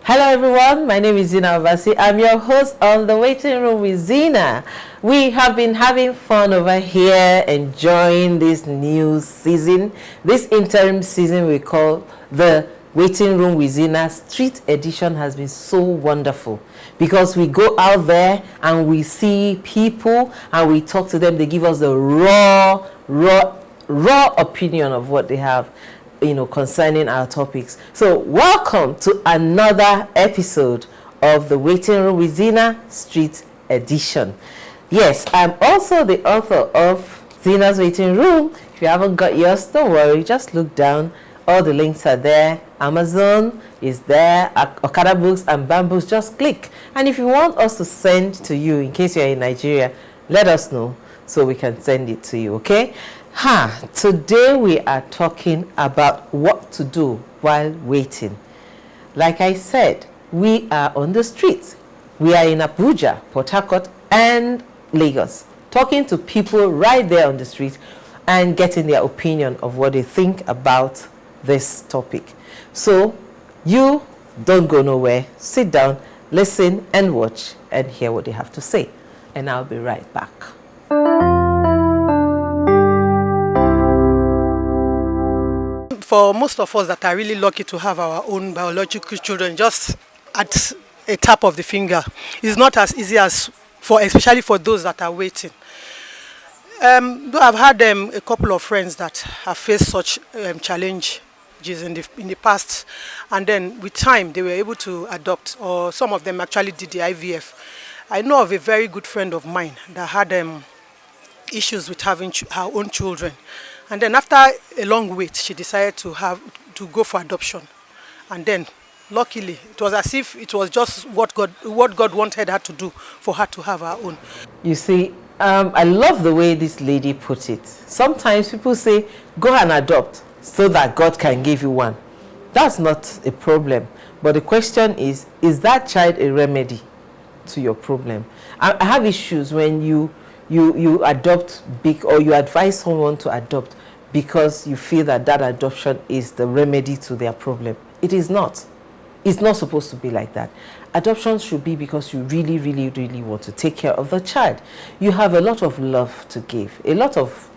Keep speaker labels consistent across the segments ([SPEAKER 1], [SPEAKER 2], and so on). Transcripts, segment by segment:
[SPEAKER 1] Hello everyone, my name is Zyna. I'm your host on The Waiting Room with Zyna. We have been having fun over here, enjoying this new season, this interim season we call The Waiting Room with Zyna. Street edition has been so wonderful because we go out there and we see people and we talk to them. They give us the raw opinion of what they have, concerning our topics. So welcome to another episode of The Waiting Room with Zyna Street Edition. Yes, I'm also the author of Zyna's Waiting Room. If you haven't got yours, don't worry, just look down. All the links are there. Amazon is there, Okada Books and Bamboos, just click. And if you want us to send to you, in case you're in Nigeria, let us know so we can send it to you, okay? Today we are talking about what to do while waiting. Like I said, we are on the streets. We are in Abuja, Port Harcourt, and Lagos, talking to people right there on the street and getting their opinion of what they think about this topic. So you don't go nowhere. Sit down, listen, and watch and hear what they have to say. And I'll be right back.
[SPEAKER 2] For most of us that are really lucky to have our own biological children just at a tap of the finger, it's not as easy as especially for those that are waiting. I've had a couple of friends that have faced such challenges in the past, and then with time they were able to adopt, or some of them actually did the IVF. I know of a very good friend of mine that had issues with having her own children. And then after a long wait, she decided to go for adoption. And then, luckily, it was as if it was just what God wanted her to do for her to have her own.
[SPEAKER 1] You see, I love the way this lady put it. Sometimes people say, go and adopt so that God can give you one. That's not a problem. But the question is that child a remedy to your problem? I have issues when you adopt big, or you advise someone to adopt because you feel that adoption is the remedy to their problem. It is not. It's not supposed to be like that. Adoption should be because you really, really, really want to take care of the child. You have a lot of love to give, a lot of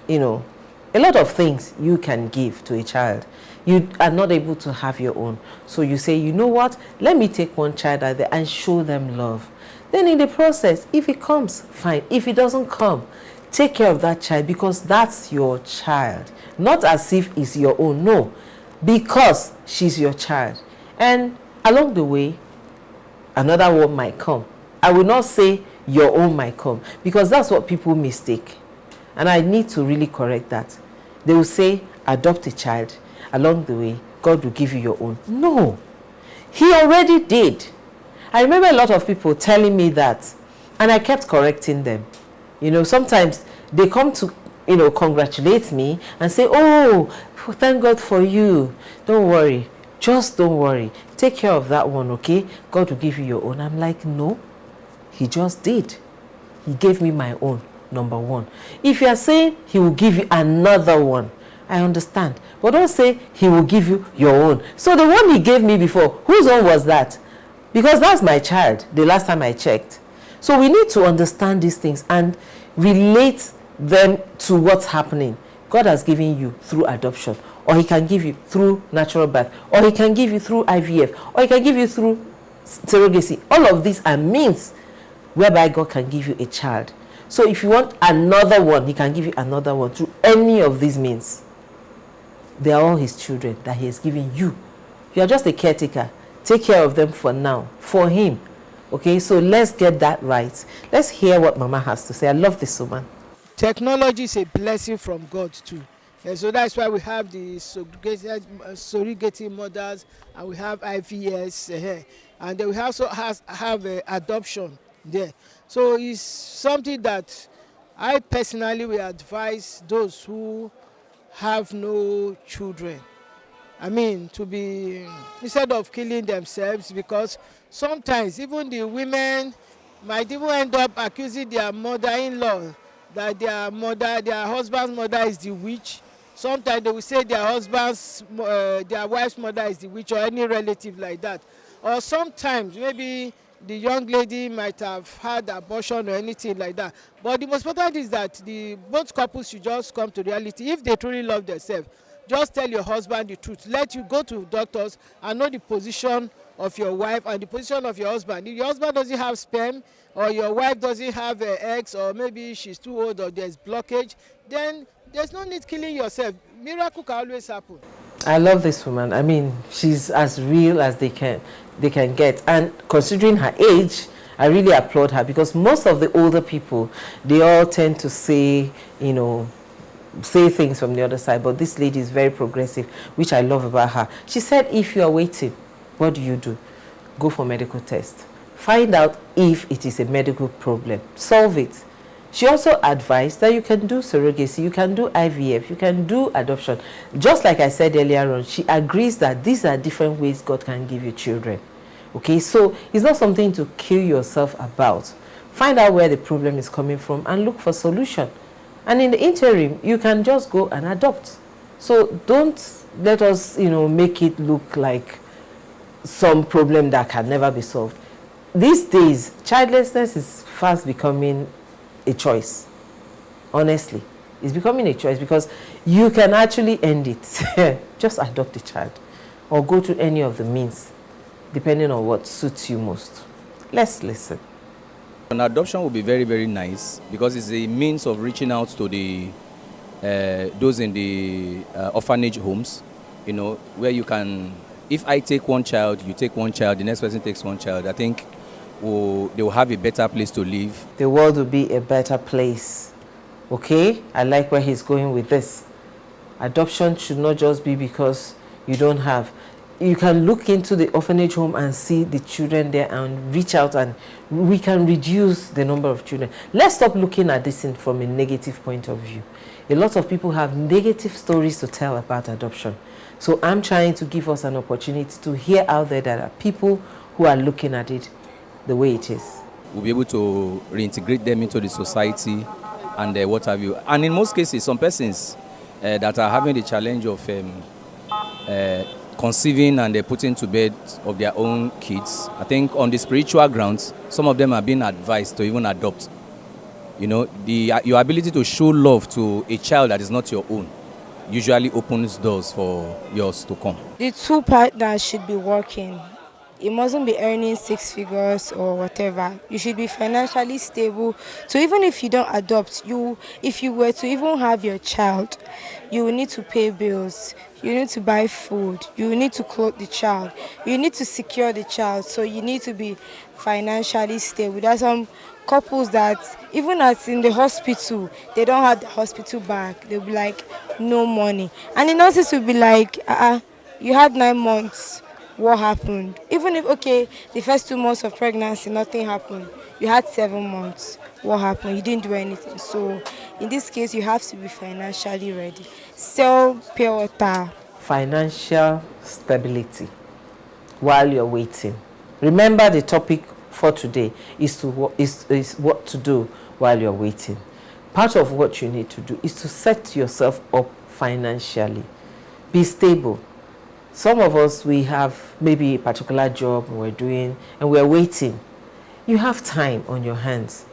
[SPEAKER 1] things you can give to a child. You are not able to have your own. So you say, you know what, let me take one child out there and show them love. Then in the process, if it comes, fine. If it doesn't come, take care of that child because that's your child. Not as if it's your own, no. Because she's your child. And along the way, another one might come. I will not say your own might come because that's what people mistake. And I need to really correct that. They will say, adopt a child. Along the way, God will give you your own. No. He already did. I remember a lot of people telling me that, and I kept correcting them. Sometimes they come to, congratulate me and say, oh, thank God for you. Don't worry. Just don't worry. Take care of that one, okay? God will give you your own. I'm like, no, he just did. He gave me my own, number one. If you are saying he will give you another one, I understand. But don't say he will give you your own. So the one he gave me before, whose own was that? Because that's my child, the last time I checked. So we need to understand these things and relate them to what's happening. God has given you through adoption, or he can give you through natural birth, or he can give you through IVF, or he can give you through surrogacy. All of these are means whereby God can give you a child. So if you want another one, he can give you another one through any of these means. They are all his children that he has given you. You are just a caretaker. Take care of them for now, for him. Okay, so let's get that right. Let's hear what Mama has to say. I love this woman.
[SPEAKER 3] Technology is a blessing from God too. And so that's why we have the surrogating mothers, and we have IVS, and then we also have adoption there. So it's something that I personally will advise those who have no children. To be, instead of killing themselves, because sometimes even the women might even end up accusing their mother-in-law that their husband's mother is the witch. Sometimes they will say their wife's mother is the witch, or any relative like that. or sometimes maybe the young lady might have had abortion or anything like that. But the most important is that the both couples should just come to reality. If they truly love themselves, just tell your husband the truth. Let you go to doctors and know the position of your wife and the position of your husband. If your husband doesn't have sperm, or your wife doesn't have eggs, or maybe she's too old, or there's blockage, then there's no need killing yourself. Miracle can always happen.
[SPEAKER 1] I love this woman. I mean, she's as real as they can get. And considering her age, I really applaud her, because most of the older people, they all tend to say, say things from the other side. But this lady is very progressive, which I love about her. She said, if you are waiting, what do? Go for medical test. Find out if it is a medical problem. Solve it. She also advised that you can do surrogacy, you can do IVF, you can do adoption. Just like I said earlier on, she agrees that these are different ways God can give you children. Okay, so it's not something to kill yourself about. Find out where the problem is coming from and look for solution. And in the interim, you can just go and adopt. So don't let us, make it look like some problem that can never be solved. These days, childlessness is fast becoming a choice. Honestly, it's becoming a choice, because you can actually end it. Just adopt a child or go to any of the means depending on what suits you most. Let's listen.
[SPEAKER 4] An adoption would be very, very nice, because it's a means of reaching out to the those in the orphanage homes, where you can, if I take one child, you take one child, the next person takes one child, I think they will have a better place to live.
[SPEAKER 1] The world will be a better place. Okay? I like where he's going with this. Adoption should not just be because you don't have. You can look into the orphanage home and see the children there and reach out, and we can reduce the number of children. Let's stop looking at this from a negative point of view. A lot of people have negative stories to tell about adoption. So I'm trying to give us an opportunity to hear out there that are people who are looking at it the way it is.
[SPEAKER 4] We'll be able to reintegrate them into the society and what have you. And in most cases, some persons that are having the challenge of conceiving and putting to bed of their own kids, I think on the spiritual grounds, some of them are being advised to even adopt. Your ability to show love to a child that is not your own usually opens doors for yours to come.
[SPEAKER 5] The two partners should be working. It mustn't be earning 6 figures or whatever. You should be financially stable. So even if you don't adopt, if you were to even have your child, you will need to pay bills. You need to buy food. You need to clothe the child. You need to secure the child. So you need to be financially stable. There are some couples that even as in the hospital, they don't have the hospital bag. They'll be like, no money. And the nurses will be like, you had 9 months. What happened? Even if, the first 2 months of pregnancy, nothing happened. You had 7 months. What happened? You didn't do anything. So in this case, you have to be financially ready. Sell pure water.
[SPEAKER 1] Financial stability while you're waiting. Remember, the topic for today is what to do while you're waiting. Part of what you need to do is to set yourself up financially. Be stable. Some of us, we have maybe a particular job we're doing and we're waiting. You have time on your hands.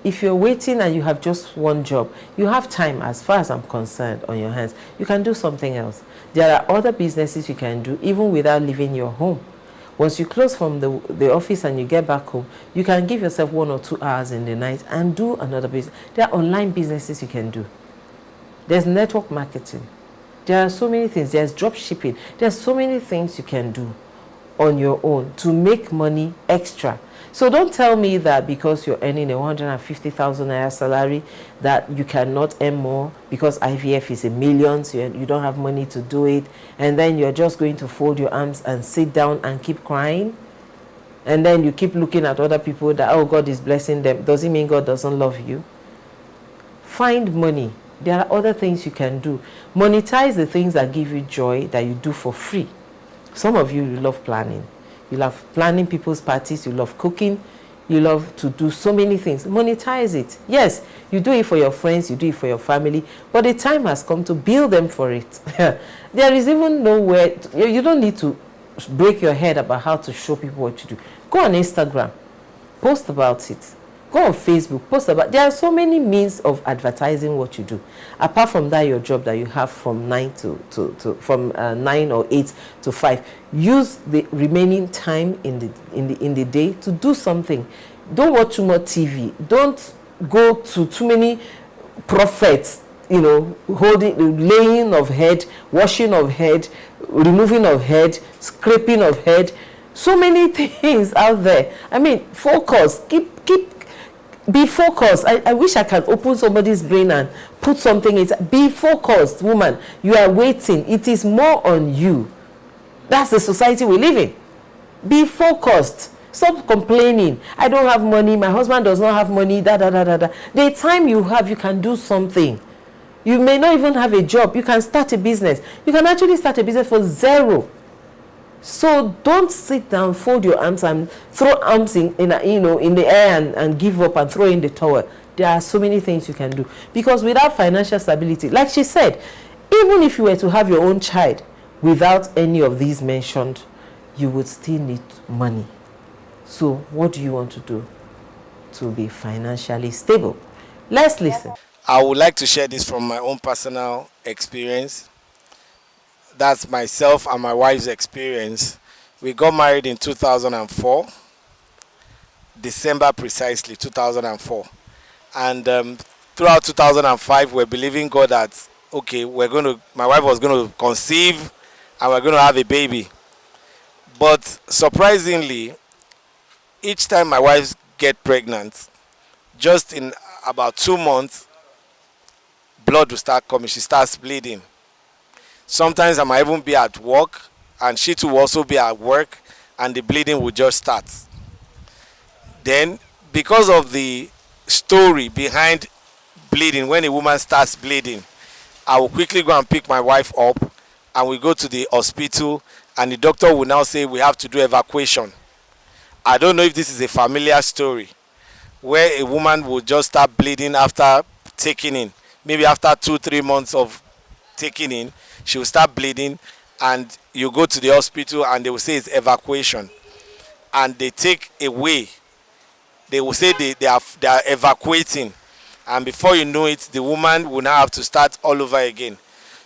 [SPEAKER 1] If you're waiting and you have just one job, you have time, as far as I'm concerned, on your hands. You can do something else. There are other businesses you can do even without leaving your home. Once you close from the office and you get back home, you can give yourself 1 or 2 hours in the night and do another business. There are online businesses you can do. There's network marketing. There are so many things. There's drop shipping. There's so many things you can do on your own to make money extra. So don't tell me that because you're earning a 150,000 naira salary that you cannot earn more because IVF is in millions, you don't have money to do it, and then you're just going to fold your arms and sit down and keep crying. And then you keep looking at other people that, oh, God is blessing them. Does it mean God doesn't love you? Find money. There are other things you can do. Monetize the things that give you joy that you do for free. Some of you love planning. You love planning people's parties. You love cooking. You love to do so many things. Monetize it. Yes, you do it for your friends. You do it for your family. But the time has come to bill them for it. There is even nowhere. You don't need to break your head about how to show people what you do. Go on Instagram, post about it. Go on Facebook, post about. There are so many means of advertising what you do. Apart from that, your job that you have from 9 9 or 8 to 5. Use the remaining time in the day to do something. Don't watch too much TV. Don't go to too many prophets, holding, laying of head, washing of head, removing of head, scraping of head. So many things out there. I mean, focus. Be focused. I wish I can open somebody's brain and put something in. Be focused, woman. You are waiting. It is more on you. That's the society we live in. Be focused. Stop complaining. I don't have money. My husband does not have money. The time you have, you can do something. You may not even have a job. You can start a business. You can actually start a business for zero. So don't sit down, fold your arms and throw arms in the air and give up and throw in the towel. There are so many things you can do. Because without financial stability, like she said, even if you were to have your own child without any of these mentioned, you would still need money. So what do you want to do to be financially stable? Let's listen.
[SPEAKER 6] I would like to share this from my own personal experience. That's myself and my wife's experience. We got married in 2004, December precisely, 2004. And throughout 2005, we're believing God that, okay, my wife was going to conceive and we're going to have a baby. But surprisingly, each time my wife gets pregnant, just in about 2 months, blood will start coming. She starts bleeding. Sometimes I might even be at work and she too will also be at work and the bleeding will just start. Then, because of the story behind bleeding, when a woman starts bleeding, I will quickly go and pick my wife up and we go to the hospital and the doctor will now say we have to do evacuation. I don't know if this is a familiar story where a woman will just start bleeding after taking in. Maybe after 2-3 months of taking in, she will start bleeding and you go to the hospital and they will say it's evacuation. And they take away. They will say they are evacuating. And before you know it, the woman will now have to start all over again.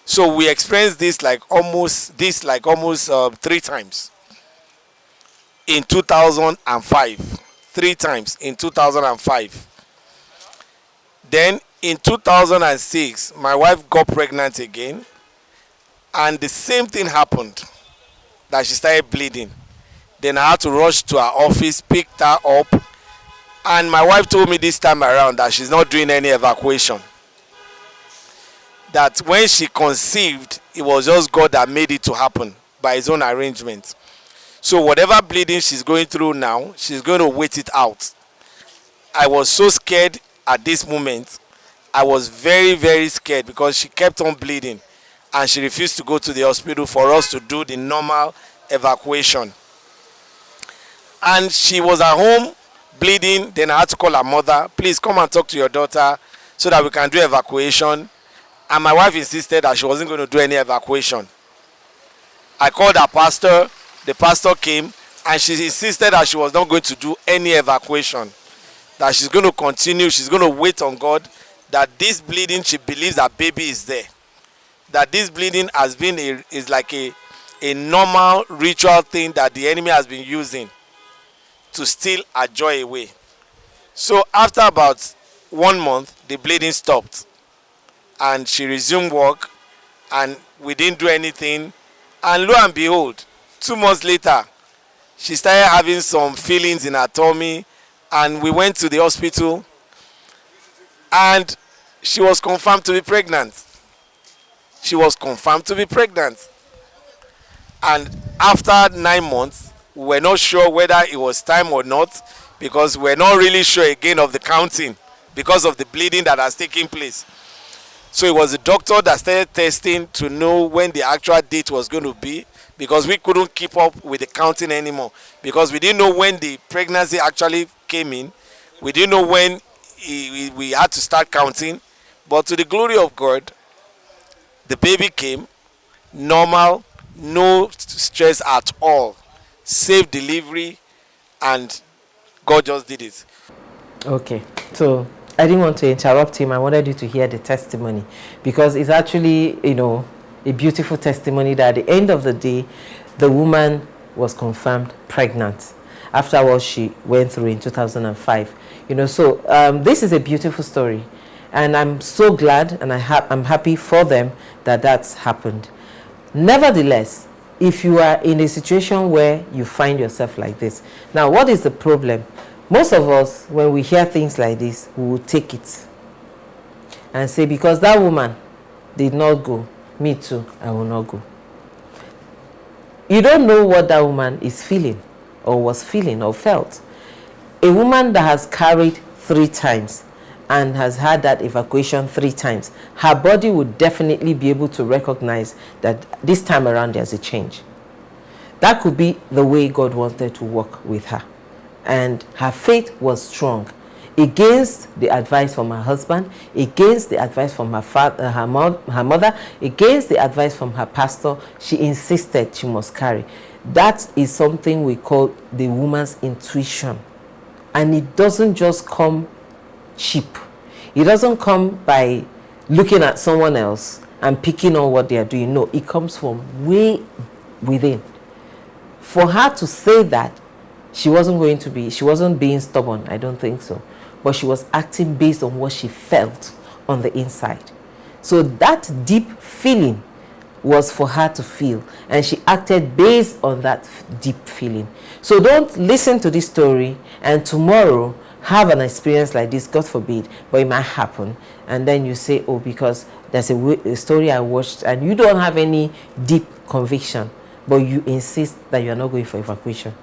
[SPEAKER 6] So we experienced this like almost 3 times in 2005. 3 times in 2005. Then in 2006, my wife got pregnant again. And the same thing happened, that she started bleeding. Then I had to rush to her office, picked her up. And my wife told me this time around that she's not doing any evacuation. That when she conceived, it was just God that made it to happen by his own arrangement. So whatever bleeding she's going through now, she's going to wait it out. I was so scared at this moment. I was very, very scared because she kept on bleeding. And she refused to go to the hospital for us to do the normal evacuation. And she was at home bleeding. Then I had to call her mother. Please come and talk to your daughter so that we can do evacuation. And my wife insisted that she wasn't going to do any evacuation. I called her pastor. The pastor came and she insisted that she was not going to do any evacuation. That she's going to continue. She's going to wait on God. That this bleeding, she believes that baby is there. That this bleeding is like a normal ritual thing that the enemy has been using to steal her joy away. So after about 1 month, the bleeding stopped. And she resumed work and we didn't do anything. And lo and behold, 2 months later, she started having some feelings in her tummy and we went to the hospital and she was confirmed to be pregnant. She was confirmed to be pregnant. And after 9 months, we were not sure whether it was time or not because we're not really sure again of the counting because of the bleeding that has taken place. So it was the doctor that started testing to know when the actual date was going to be because we couldn't keep up with the counting anymore because we didn't know when the pregnancy actually came in. We didn't know when we had to start counting. But to the glory of God, the baby came normal, no stress at all, safe delivery, and God just did it.
[SPEAKER 1] Okay, so I didn't want to interrupt him. I wanted you to hear the testimony because it's actually, a beautiful testimony that at the end of the day, the woman was confirmed pregnant after what she went through in 2005. So this is a beautiful story, and I'm so glad and I'm happy for them that that's happened. Nevertheless, if you are in a situation where you find yourself like this, now what is the problem? Most of us, when we hear things like this, we will take it and say, because that woman did not go, me too, I will not go. You don't know what that woman is feeling or was feeling or felt. A woman that has carried 3 times and has had that evacuation 3 times, her body would definitely be able to recognize that this time around there's a change. That could be the way God wanted to work with her. And her faith was strong against the advice from her husband, against the advice from her father, her mother, against the advice from her pastor. She insisted she must carry. That is something we call the woman's intuition. And it doesn't just come cheap. It doesn't come by looking at someone else and picking on what they are doing. No, it comes from way within. For her to say that, she wasn't being stubborn, I don't think so. But she was acting based on what she felt on the inside. So that deep feeling was for her to feel, and she acted based on that deep feeling. So don't listen to this story and tomorrow have an experience like this, God forbid, but it might happen, and then you say, oh, because there's a story I watched and you don't have any deep conviction, but you insist that you're not going for evacuation.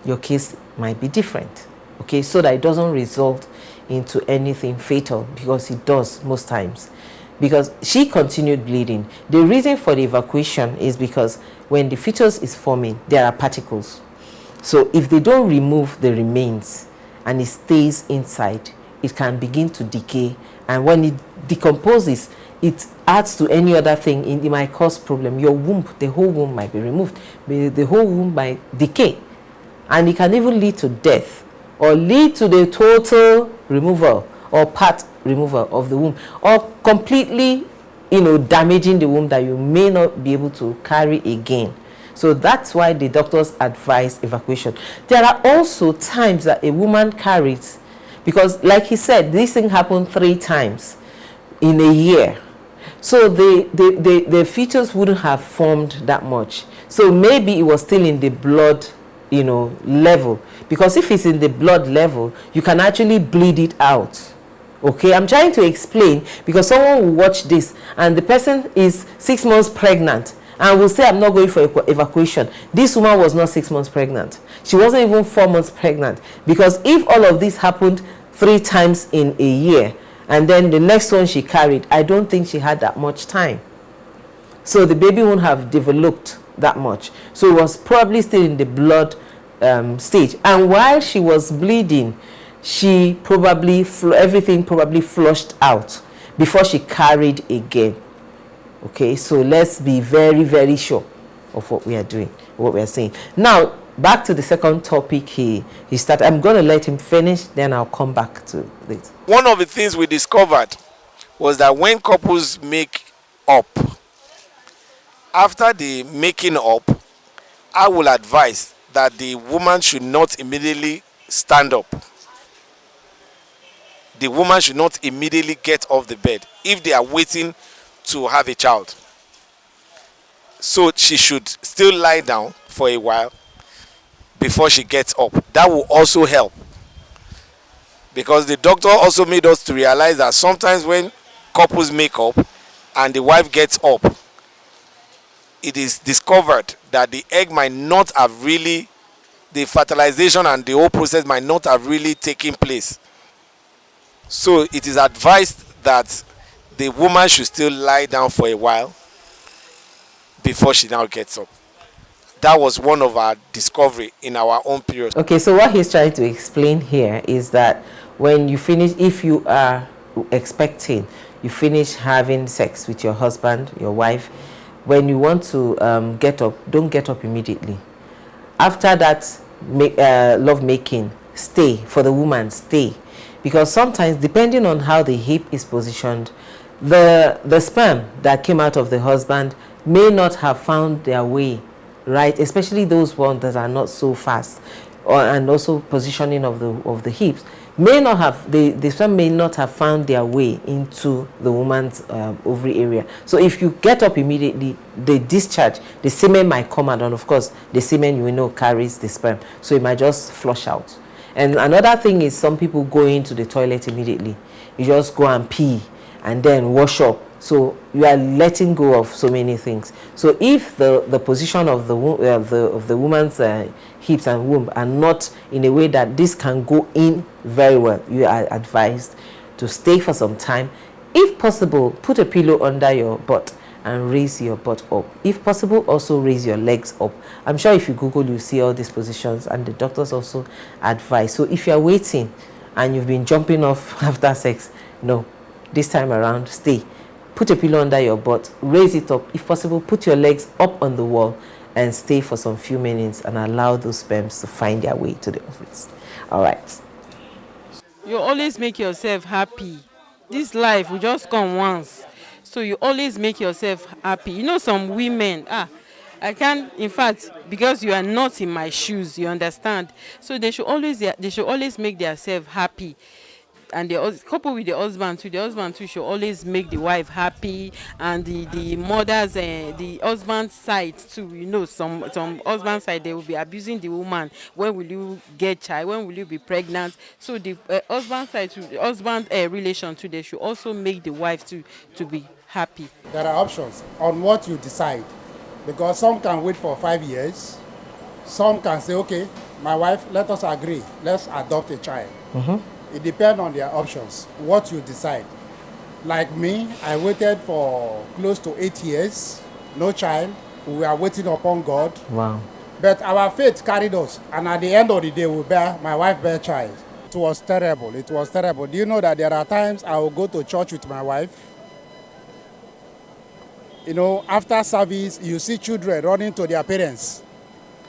[SPEAKER 1] Your case might be different, okay, so that it doesn't result into anything fatal, because it does most times. Because she continued bleeding. The reason for the evacuation is because when the fetus is forming, there are particles. So if they don't remove the remains and it stays inside, it can begin to decay, and when it decomposes, it adds to any other thing, it might cause problem. Your womb, the whole womb might be removed, the whole womb might decay, and it can even lead to death or lead to the total removal or part removal of the womb, or completely damaging the womb that you may not be able to carry again. So that's why the doctors advise evacuation. There are also times that a woman carries, because like he said, this thing happened 3 times in a year. So the fetus wouldn't have formed that much. So maybe it was still in the blood level, because if it's in the blood level, you can actually bleed it out. Okay, I'm trying to explain, because someone will watch this and the person is 6 months pregnant and will say, I'm not going for evacuation. This woman was not 6 months pregnant. She wasn't even 4 months pregnant, because if all of this happened 3 times in a year and then the next one she carried, I don't think she had that much time. So the baby won't have developed that much. So it was probably still in the blood stage. And while she was bleeding, she probably everything probably flushed out before she carried again. Okay, so let's be very, very sure of what we are doing, what we are saying. Now, back to the second topic he started. I'm going to let him finish, then I'll come back to this.
[SPEAKER 6] One of the things we discovered was that when couples make up, after the making up, I will advise that the woman should not immediately stand up. The woman should not immediately get off the bed if they are waiting to have a child. So she should still lie down for a while before she gets up. That will also help, because the doctor also made us to realize that sometimes when couples make up and the wife gets up, it is discovered that the egg might not have really, the fertilization and the whole process might not have really taken place. So it is advised that the woman should still lie down for a while before she now gets up. That was one of our discovery in our own period.
[SPEAKER 1] Okay, so what he's trying to explain here is that when you finish, if you are expecting, you finish having sex with your husband, your wife, when you want to get up, don't get up immediately. After that love making, stay. For the woman, stay, because sometimes, depending on how the hip is positioned, the sperm that came out of the husband may not have found their way right, especially those ones that are not so fast, and also positioning of the hips may not have, the sperm may not have found their way into the woman's ovary area. So if you get up immediately, the discharge, the semen might come out, and of course the semen, you know, carries the sperm, so it might just flush out. And another thing is, some people go into the toilet immediately. You just go and pee and then wash up, so you are letting go of so many things. So if the position of the woman's hips and womb are not in a way that this can go in very well, you are advised to stay for some time. If possible, put a pillow under your butt and raise your butt up. If possible, also raise your legs up. I'm sure if you Google, you see all these positions, and the doctors also advise. So if you are waiting and you've been jumping off after sex, no, this time around, stay. Put a pillow under your butt, raise it up. If possible, put your legs up on the wall and stay for some few minutes and allow those sperms to find their way to the ovaries. All right.
[SPEAKER 7] You always make yourself happy. This life will just come once. So you always make yourself happy. You know, some women, I can't, in fact, because you are not in my shoes, you understand? So they should always make themselves happy. And the couple with the husband too should always make the wife happy, and the mothers, the husband side too. You know, some husband side, they will be abusing the woman. When will you get child? When will you be pregnant? So the husband side too, the husband relation too, they should also make the wife to be happy.
[SPEAKER 8] There are options on what you decide, because some can wait for 5 years. Some can say, okay, my wife, let us agree, let's adopt a child. It depends on their options, what you decide. Like me, I waited for close to 8 years, no child. We were waiting upon God.
[SPEAKER 1] Wow.
[SPEAKER 8] But our faith carried us, and at the end of the day, my wife bare child. It was terrible. It was terrible. Do you know that there are times I will go to church with my wife? You know, after service, you see children running to their parents.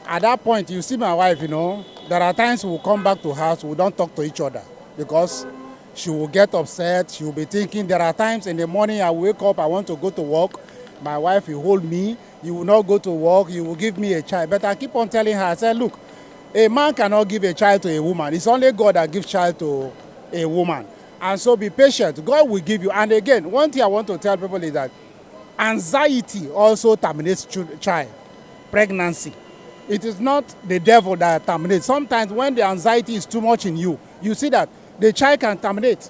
[SPEAKER 8] At that point, you see my wife, you know, there are times we will come back to house, we don't talk to each other, because she will get upset. She will be thinking. There are times in the morning I wake up, I want to go to work. My wife will hold me. You will not go to work. You will give me a child. But I keep on telling her, I said, look, a man cannot give a child to a woman. It's only God that gives child to a woman. And so be patient. God will give you. And again, one thing I want to tell people is that anxiety also terminates child pregnancy. It is not the devil that terminates. Sometimes when the anxiety is too much in you, you see that the child can terminate.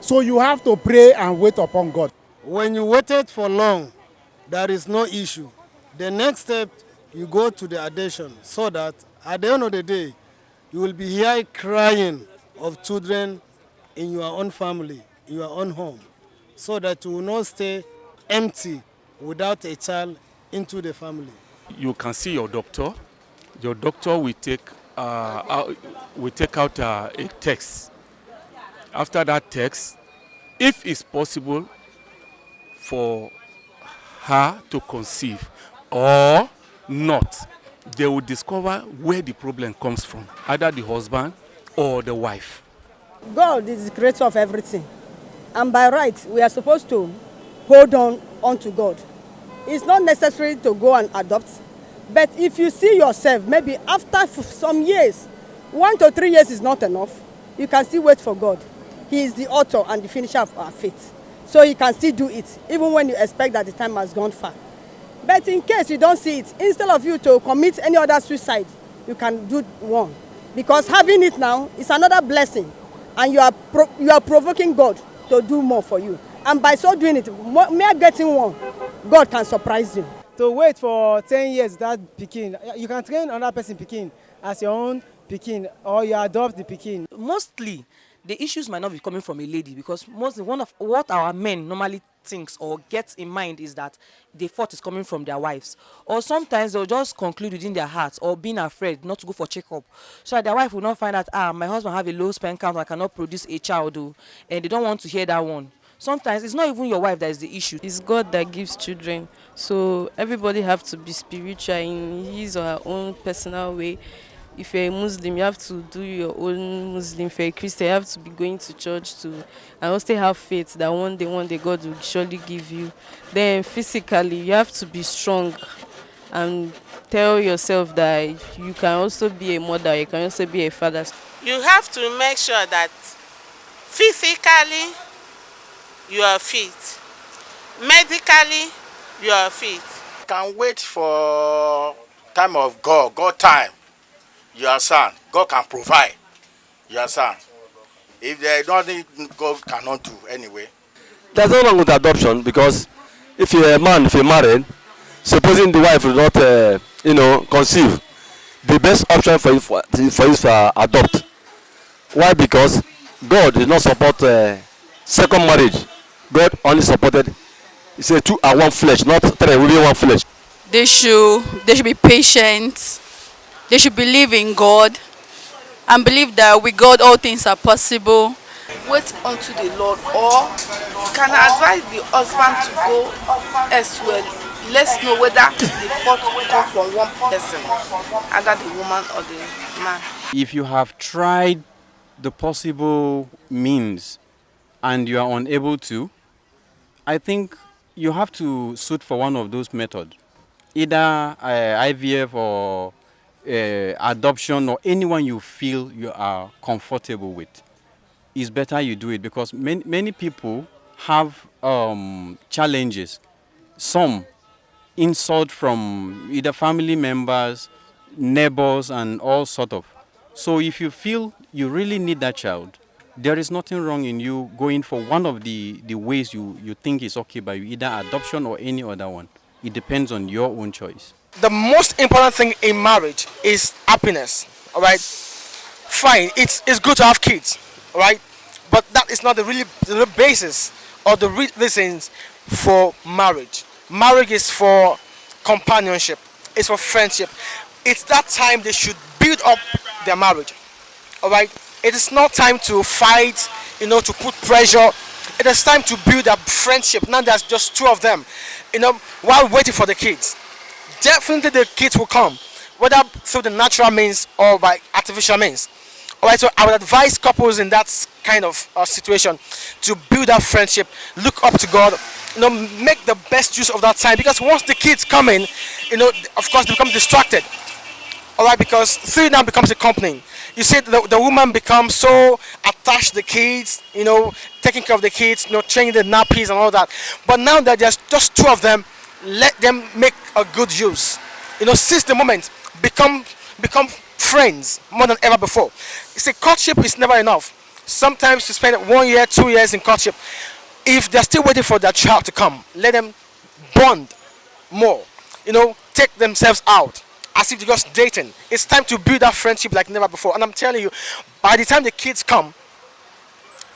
[SPEAKER 8] So you have to pray and wait upon God.
[SPEAKER 9] When you waited for long, there is no issue. The next step, you go to the adoption, so that at the end of the day, you will be here crying of children in your own family, in your own home, so that you will not stay empty without a child into the family.
[SPEAKER 10] You can see your doctor. Your doctor will take out a text. After that text, if it's possible for her to conceive or not, they will discover where the problem comes from, either the husband or the wife.
[SPEAKER 11] God is the creator of everything. And by right, we are supposed to hold on to God. It's not necessary to go and adopt. But if you see yourself, maybe after some years, 1 to 3 years is not enough, you can still wait for God. He is the author and the finisher of our faith. So he can still do it, even when you expect that the time has gone far. But in case you don't see it, instead of you to commit any other suicide, you can do one. Because having it now is another blessing. And you are provoking God to do more for you. And by so doing it, mere getting one, God can surprise you.
[SPEAKER 3] To wait for 10 years that pikin, you can train another person pikin as your own pikin, or you adopt the pikin.
[SPEAKER 12] Mostly, the issues might not be coming from a lady, because mostly one of what our men normally thinks or gets in mind is that the fault is coming from their wives. Or sometimes they'll just conclude within their hearts, or being afraid not to go for checkup. So that their wife will not find out, my husband have a low sperm count, I cannot produce a child, and they don't want to hear that one. sometimes it's not even your wife that is the issue.
[SPEAKER 7] It's God that gives children. So everybody have to be spiritual in his or her own personal way. If you're a Muslim, you have to do your own Muslim. If you're a Christian, you have to be going to church to, and also have faith that one day God will surely give you. Then physically, you have to be strong and tell yourself that you can also be a mother, you can also be a father.
[SPEAKER 13] You have to make sure that physically you are fit, medically you are fit.
[SPEAKER 6] Can wait for time of God time. Your son, God can provide. Your son. If there is nothing God cannot do anyway.
[SPEAKER 14] There's no wrong with adoption, because if you're a man, if you're married, supposing the wife will not, conceive, the best option for you is to adopt. Why? Because God did not support second marriage. God only supported, he said, 2 are one flesh, not 3 will be one flesh.
[SPEAKER 15] They should be patient. They should believe in God and believe that with God all things are possible.
[SPEAKER 16] Wait unto the Lord, or you can advise the husband to go elsewhere. Let's know whether the fault will come from one person, either the woman or the man.
[SPEAKER 17] If you have tried the possible means and you are unable to, I think you have to suit for one of those methods, either IVF or adoption, or anyone you feel you are comfortable with. It's better you do it, because many people have challenges. Some insult from either family members, neighbors, and all sort of. So if you feel you really need that child, there is nothing wrong in you going for one of the ways you think is okay by you, either adoption or any other one. It depends on your own choice.
[SPEAKER 18] The most important thing in marriage is happiness. All right, fine, it's good to have kids, all right, but that is not the real basis or the reasons for marriage. Marriage is for companionship, it's for friendship. It's that time they should build up their marriage. All right, it is not time to fight, to put pressure. It is time to build a friendship. Now there's just 2 of them, while waiting for the kids. Definitely the kids will come, whether through the natural means or by artificial means. All right, so I would advise couples in that kind of situation to build that friendship, look up to God, make the best use of that time, because once the kids come in, of course they become distracted. All right, because 3 now becomes a company. You see, the woman becomes so attached to the kids, taking care of the kids, changing the nappies and all that. But now that there's just 2 of them, let them make a good use. Since the moment, become friends more than ever before. You see, courtship is never enough. Sometimes you spend 1 year, 2 years in courtship. If they're still waiting for their child to come, let them bond more. Take themselves out as if they're just dating. It's time to build that friendship like never before. And I'm telling you, by the time the kids come,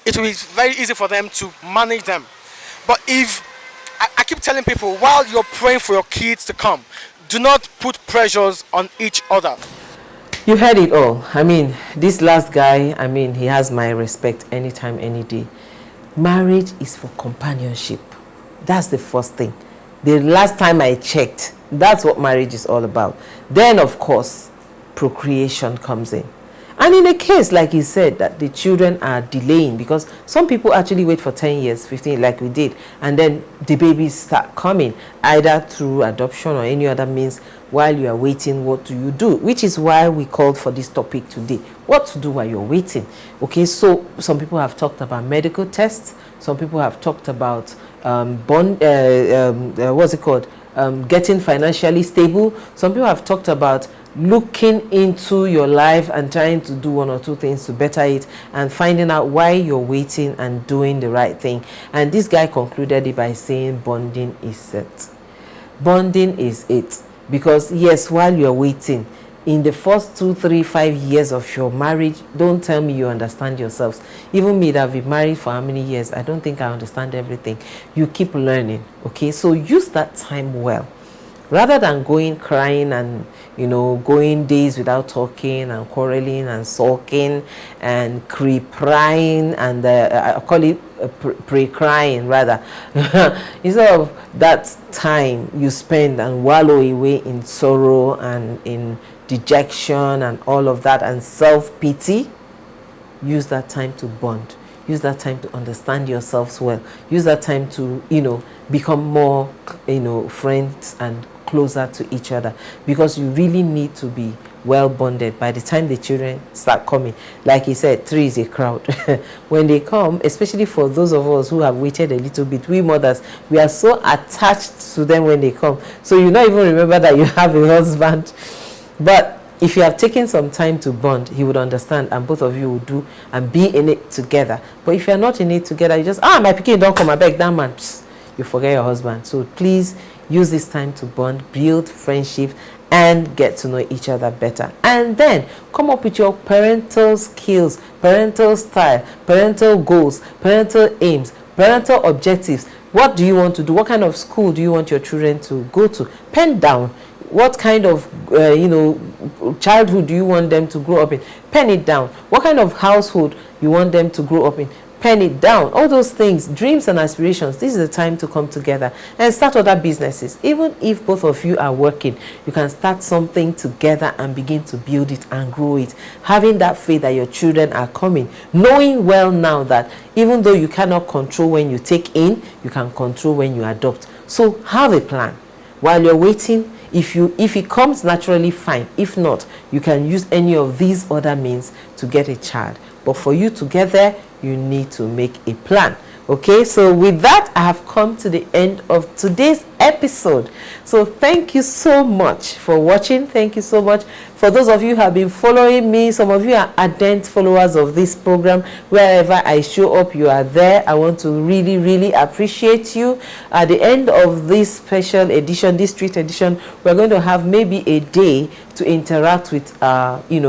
[SPEAKER 18] it will be very easy for them to manage them. But if I keep telling people, while you're praying for your kids to come, do not put pressures on each other.
[SPEAKER 1] You heard it all. This last guy, he has my respect anytime, any day. Marriage is for companionship. That's the first thing. The last time I checked, that's what marriage is all about. Then, of course, procreation comes in. And in a case, like he said, that the children are delaying, because some people actually wait for 10 years, 15, like we did, and then the babies start coming, either through adoption or any other means. While you are waiting, what do you do? Which is why we called for this topic today. What to do while you're waiting. Okay, so some people have talked about medical tests. Some people have talked about getting financially stable. Some people have talked about looking into your life and trying to do 1 or 2 things to better it, and finding out why you're waiting and doing the right thing. And this guy concluded it by saying bonding is it. Bonding is it. Because yes, while you're waiting, in the first 2, 3, 5 years of your marriage, don't tell me you understand yourselves. Even me that have been married for how many years, I don't think I understand everything. You keep learning. Okay, so use that time well, rather than going crying and going days without talking and quarreling and sulking and crying and I call it pre-crying rather. Instead of that time you spend and wallow away in sorrow and in dejection and all of that and self-pity, use that time to bond. Use that time to understand yourselves well. Use that time to, become more, friends and closer to each other, because you really need to be well bonded by the time the children start coming. Like he said, 3 is a crowd. When they come, especially for those of us who have waited a little bit, we mothers, we are so attached to them when they come. So you not even remember that you have a husband. But if you have taken some time to bond, he would understand, and both of you will do and be in it together. But if you're not in it together, you just, my pikin don't come, I beg that man. You forget your husband. So please use this time to bond, build friendship, and get to know each other better. And then come up with your parental skills, parental style, parental goals, parental aims, parental objectives. What do you want to do? What kind of school do you want your children to go to? Pen down. What kind of childhood do you want them to grow up in? Pen it down. What kind of household you want them to grow up in? Pen it down. All those things, dreams and aspirations, this is the time to come together and start other businesses. Even if both of you are working, you can start something together and begin to build it and grow it. Having that faith that your children are coming, knowing well now that even though you cannot control when you take in, you can control when you adopt. So have a plan. While you're waiting, if it comes naturally, fine. If not, you can use any of these other means to get a child. But for you to get there, you need to make a plan. Okay, so with that, I have come to the end of today's episode. So thank you so much for watching. Thank you so much for those of you who have been following me. Some of you are ardent followers of this program. Wherever I show up, you are there. I want to really, really appreciate you. At the end of this special edition, this street edition, we're going to have maybe a day to interact with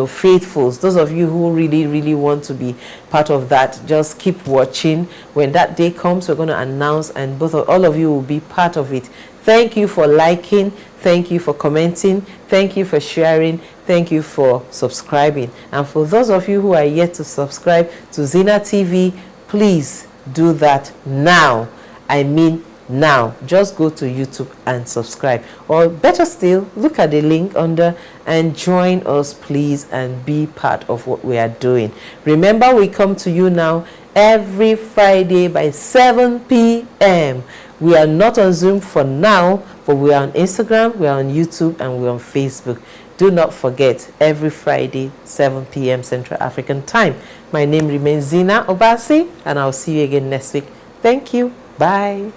[SPEAKER 1] faithfuls. Those of you who really, really want to be part of that, just keep watching. When that day comes, we're going to announce, and all of you will be part of it. Thank you for liking. Thank you for commenting. Thank you for sharing. Thank you for subscribing. And for those of you who are yet to subscribe to Zyna TV, please do that now. I mean now. Just go to YouTube and subscribe. Or better still, look at the link under and join us, please, and be part of what we are doing. Remember, we come to you now every Friday by 7 p.m. We are not on Zoom for now, but we are on Instagram, we are on YouTube, and we're on Facebook. Do not forget, every Friday, 7 p.m. Central African Time. My name remains Zyna Obasi, and I'll see you again next week. Thank you. Bye.